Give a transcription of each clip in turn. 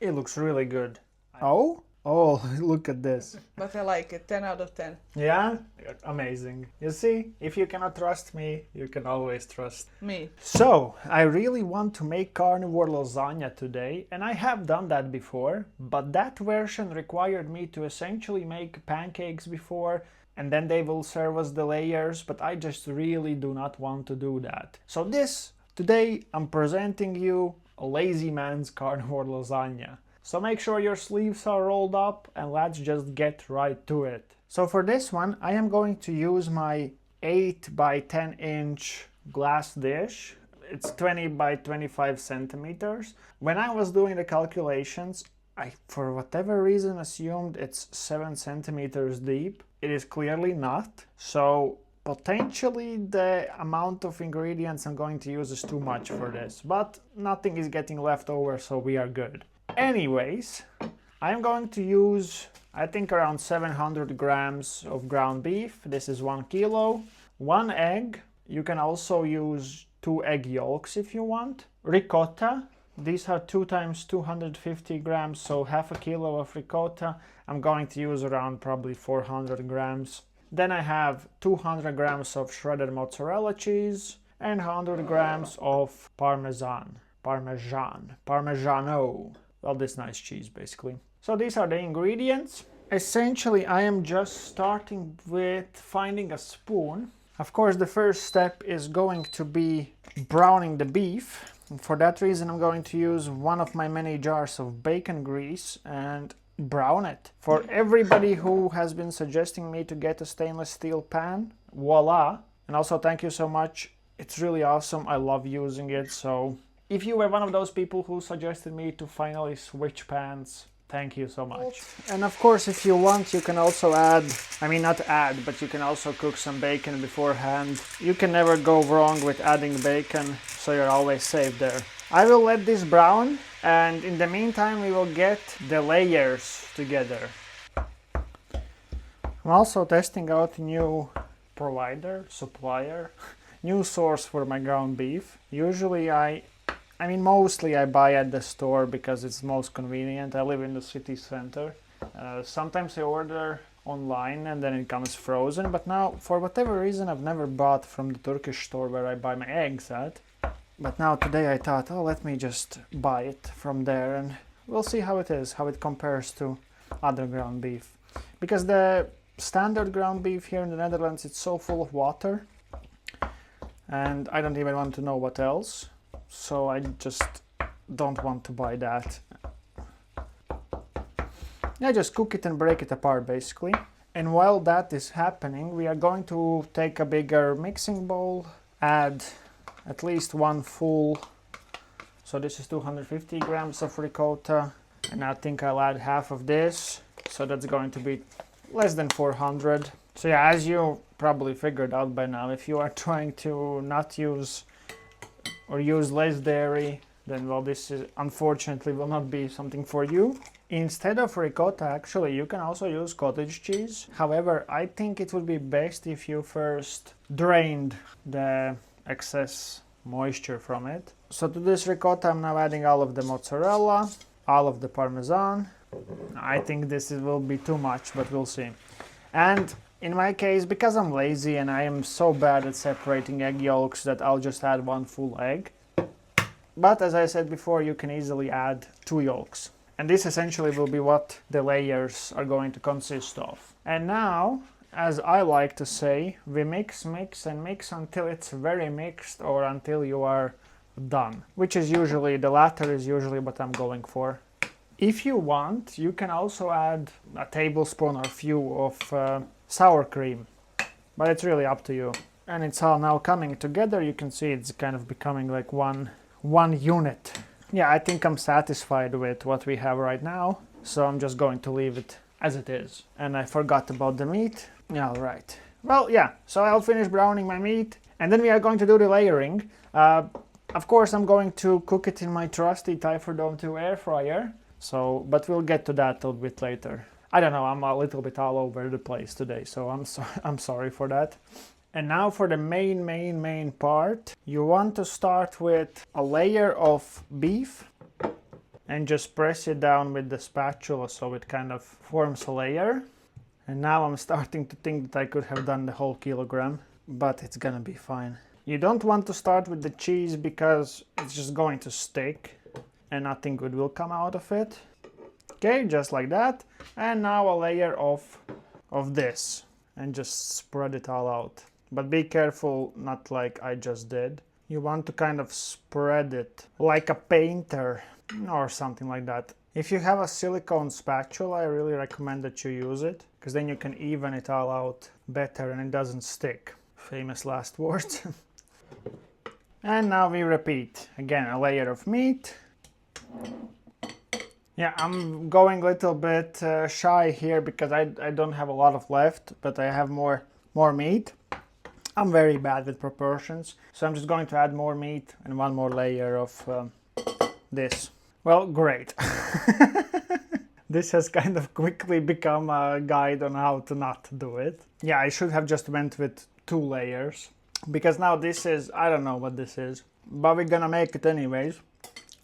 It looks really good. Oh? Oh, look at this. But I like it, 10 out of 10. Yeah? Amazing. You see, if you cannot trust me, you can always trust Me. So, I really want to make carnivore lasagna today, and I have done that before, but that version required me to essentially make pancakes before, and then they will serve as the layers, but I just really do not want to do that. So today I'm presenting you a lazy man's carnivore lasagna. So make sure your sleeves are rolled up and let's just get right to it. So for this one, I am going to use my 8 by 10 inch glass dish. It's 20 by 25 centimeters. When I was doing the calculations, I, for whatever reason, assumed it's 7 centimeters deep. It is clearly not. So potentially the amount of ingredients I'm going to use is too much for this, but nothing is getting left over, so we are good. Anyways, I'm going to use, I think, around 700 grams of ground beef. This is 1 kilo. 1 egg. You can also use 2 egg yolks if you want. Ricotta. These are 2 times 250 grams, so half a kilo of ricotta. I'm going to use around probably 400 grams. Then I have 200 grams of shredded mozzarella cheese and 100 grams of Parmesan. Parmigiano. Well, this nice cheese basically. So these are the ingredients. Essentially, I am just starting with finding a spoon. Of course, the first step is going to be browning the beef. And for that reason, I'm going to use one of my many jars of bacon grease and brown it. For everybody who has been suggesting me to get a stainless steel pan, voila. And also thank you so much. It's really awesome. I love using it. So if you were one of those people who suggested me to finally switch pans, thank you so much. And of course, if you want, you can also add, not add, but you can also cook some bacon beforehand. You can never go wrong with adding bacon, so you're always safe there. I will let this brown, and in the meantime, we will get the layers together. I'm also testing out a new supplier, new source for my ground beef. Usually mostly I buy at the store because it's most convenient. I live in the city center. Sometimes I order online and then it comes frozen, but now for whatever reason I've never bought from the Turkish store where I buy my eggs at. But now today I thought, oh, let me just buy it from there and we'll see how it is, how it compares to other ground beef. Because the standard ground beef here in the Netherlands, it's so full of water and I don't even want to know what else. So I just don't want to buy that. I just cook it and break it apart basically. And while that is happening, we are going to take a bigger mixing bowl, add at least 1 full, so this is 250 grams of ricotta, and I think I'll add half of this, so that's going to be less than 400. So yeah, as you probably figured out by now, if you are trying to not use or use less dairy, then well, this is unfortunately will not be something for you. Instead of ricotta, actually, you can also use cottage cheese. However, I think it would be best if you first drained the excess moisture from it. So to this ricotta, I'm now adding all of the mozzarella, all of the parmesan. I think this will be too much, but we'll see. And in my case, because I'm lazy and I am so bad at separating egg yolks, that I'll just add 1 full egg. But as I said before, you can easily add 2 yolks. And this essentially will be what the layers are going to consist of. And now, as I like to say, we mix until it's very mixed or until you are done. Which is usually, the latter is usually what I'm going for. If you want, you can also add a tablespoon or few of sour cream. But it's really up to you. And it's all now coming together. You can see it's kind of becoming like one unit. Yeah, I think I'm satisfied with what we have right now, so I'm just going to leave it as it is. And I forgot about the meat. Yeah, all right. Well, yeah, so I'll finish browning my meat, and then we are going to do the layering. Of course, I'm going to cook it in my trusty Typherdome 2 air fryer, but we'll get to that a little bit later. I don't know, I'm a little bit all over the place today, so I'm sorry for that. And now for the main part, you want to start with a layer of beef. and just press it down with the spatula so it kind of forms a layer. And now I'm starting to think that I could have done the whole kilogram, but it's gonna be fine. You don't want to start with the cheese because it's just going to stick and nothing good will come out of it. Okay, just like that. And now a layer of this, and just spread it all out. But be careful, not like I just did. You want to kind of spread it like a painter or something like that. If you have a silicone spatula, I really recommend that you use it, because then you can even it all out better and it doesn't stick. Famous last words. And now we repeat. Again, a layer of meat. Yeah, I'm going a little bit shy here because I don't have a lot of left, but I have more meat. I'm very bad with proportions, so I'm just going to add more meat and one more layer of this. Well, great. This has kind of quickly become a guide on how to not do it. Yeah, I should have just went with 2 layers, because now this is, I don't know what this is, but we're gonna make it anyways,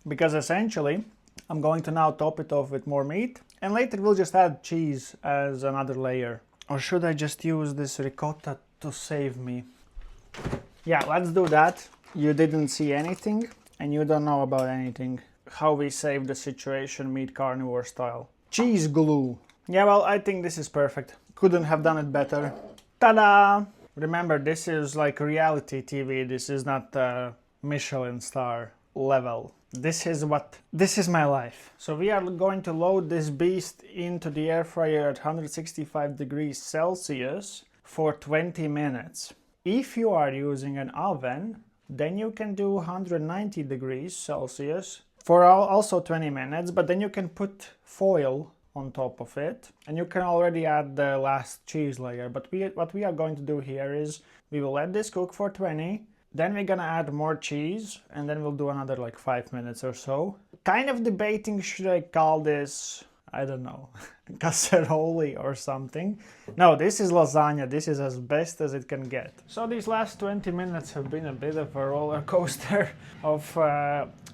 because essentially I'm going to now top it off with more meat, and later we'll just add cheese as another layer. Or should I just use this ricotta to save me? Yeah, let's do that. You didn't see anything and you don't know about anything. How we save the situation meat carnivore style. Cheese glue. Yeah, well, I think this is perfect. Couldn't have done it better. Ta-da! Remember, this is like reality TV. This is not Michelin star level. This is my life. So we are going to load this beast into the air fryer at 165 degrees Celsius for 20 minutes. If you are using an oven, then you can do 190 degrees Celsius for also 20 minutes, but then you can put foil on top of it and you can already add the last cheese layer. But what we are going to do here is we will let this cook for 20, then we're gonna add more cheese, and then we'll do another like 5 minutes or so. Kind of debating, should I call this, I don't know, casserole or something. No, this is lasagna. This is as best as it can get. So these last 20 minutes have been a bit of a roller coaster of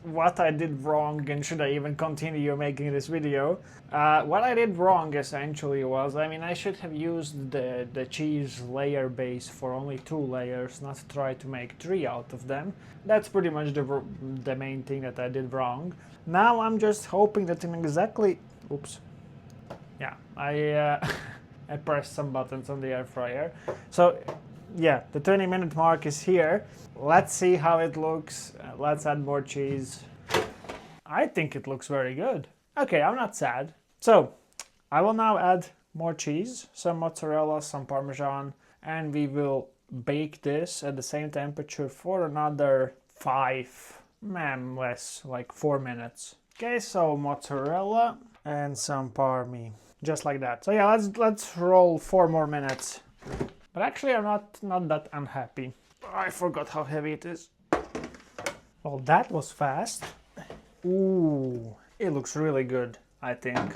what I did wrong and should I even continue making this video. What I did wrong essentially was, I should have used the cheese layer base for only 2 layers, not try to make 3 out of them. That's pretty much the main thing that I did wrong. Now I'm just hoping that in exactly... Oops. Yeah, I pressed some buttons on the air fryer. So yeah, the 20-minute mark is here. Let's see how it looks. Let's add more cheese. I think it looks very good. Okay, I'm not sad. So I will now add more cheese, some mozzarella, some parmesan, and we will bake this at the same temperature for another 4 minutes. Okay, so mozzarella and some parmy, just like that. So yeah, let's roll 4 more minutes. But actually I'm not that unhappy. I forgot how heavy it is. Well, that was fast. Ooh, it looks really good, I think.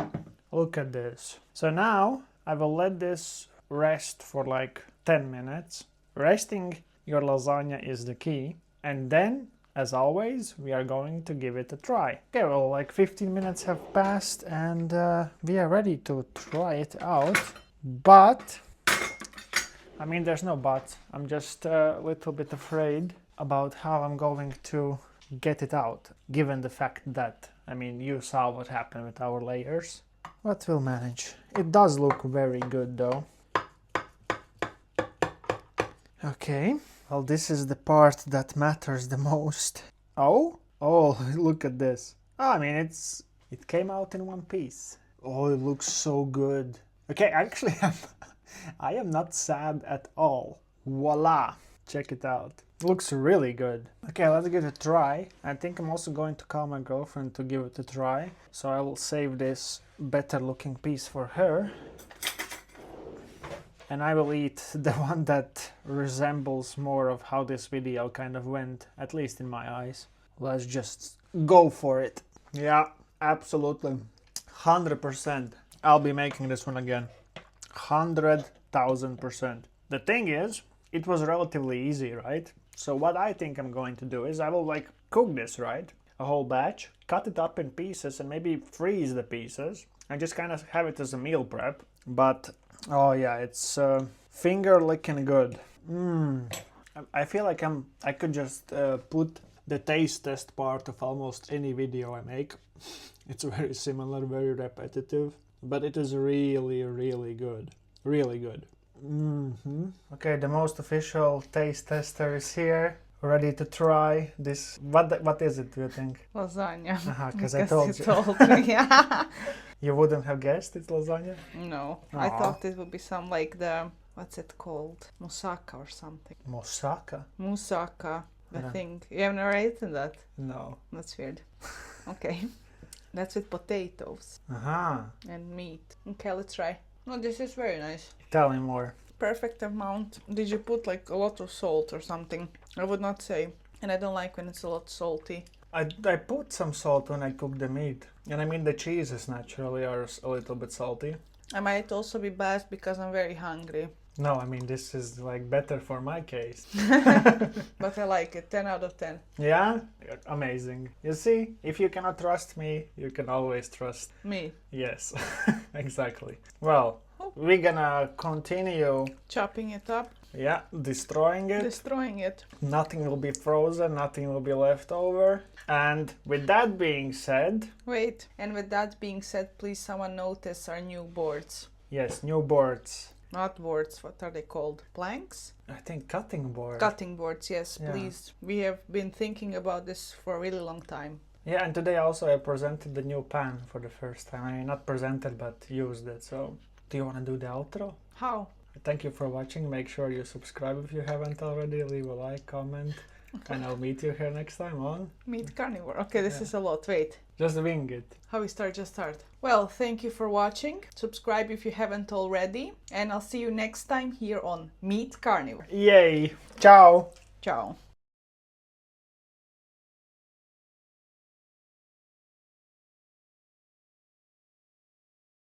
Look at this. So now I will let this rest for like 10 minutes. Resting your lasagna is the key. And then, as always, we are going to give it a try. Okay, well, like 15 minutes have passed and we are ready to try it out. But, there's no but. I'm just a little bit afraid about how I'm going to get it out, given the fact that, you saw what happened with our layers. But we'll manage. It does look very good though. Okay, well, this is the part that matters the most. Oh, look at this. It came out in one piece. Oh, it looks so good. Okay, actually, I am not sad at all. Voila, check it out. It looks really good. Okay, let's give it a try. I think I'm also going to call my girlfriend to give it a try. So I will save this better looking piece for her. And I will eat the one that resembles more of how this video kind of went, at least in my eyes. Let's just go for it. Yeah, absolutely. 100%. I'll be making this one again. 100,000%. The thing is, it was relatively easy, right? So what I think I'm going to do is I will cook this, right? a whole batch, cut it up in pieces, and maybe freeze the pieces, and just kind of have it as a meal prep. But oh yeah, it's finger licking good. I feel like I could just put the taste test part of almost any video I make. It's very similar, very repetitive, but it is really, really good. Really good. Okay, the most official taste tester is here, ready to try this. What is it, do you think? Lasagna. Because I told you. told me. Yeah. You wouldn't have guessed it's lasagna? No, Aw. I thought it would be some like the, what's it called? Moussaka or something. Moussaka? Moussaka, the Yeah. thing. You have never eaten that? No. That's weird. Okay. That's with potatoes and meat. Okay, let's try. No, this is very nice. Tell me more. Perfect amount. Did you put like a lot of salt or something? I would not say. And I don't like when it's a lot salty. I put some salt when I cook the meat. And I mean the cheeses naturally are a little bit salty. I might also be bad because I'm very hungry. No, I mean this is like better for my case. But I like it. 10 out of 10. Yeah? Amazing. You see, if you cannot trust me, you can always trust. Me. Yes, exactly. Well, we're gonna continue, Chopping it up. yeah, destroying it. Destroying it. Nothing will be frozen, nothing will be left over. And with that being said, Wait. And with that being said, please someone notice our new boards. yes, new boards. Not boards. What are they called? Planks? I think cutting board. Cutting boards. Yes, Yeah. please. We have been thinking about this for a really long time. Yeah, and today also I presented the new pan for the first time. I mean, not presented, but used it. So, do you want to do the outro? How? Thank you for watching. Make sure you subscribe if you haven't already. Leave a like, comment, and I'll meet you here next time on. Meat carnivore. Okay, this Yeah. is a lot. Wait. Just wing it. How we start? Just start. Well, thank you for watching. Subscribe if you haven't already. And I'll see you next time here on Meat Carnivore. Yay! Ciao! Ciao.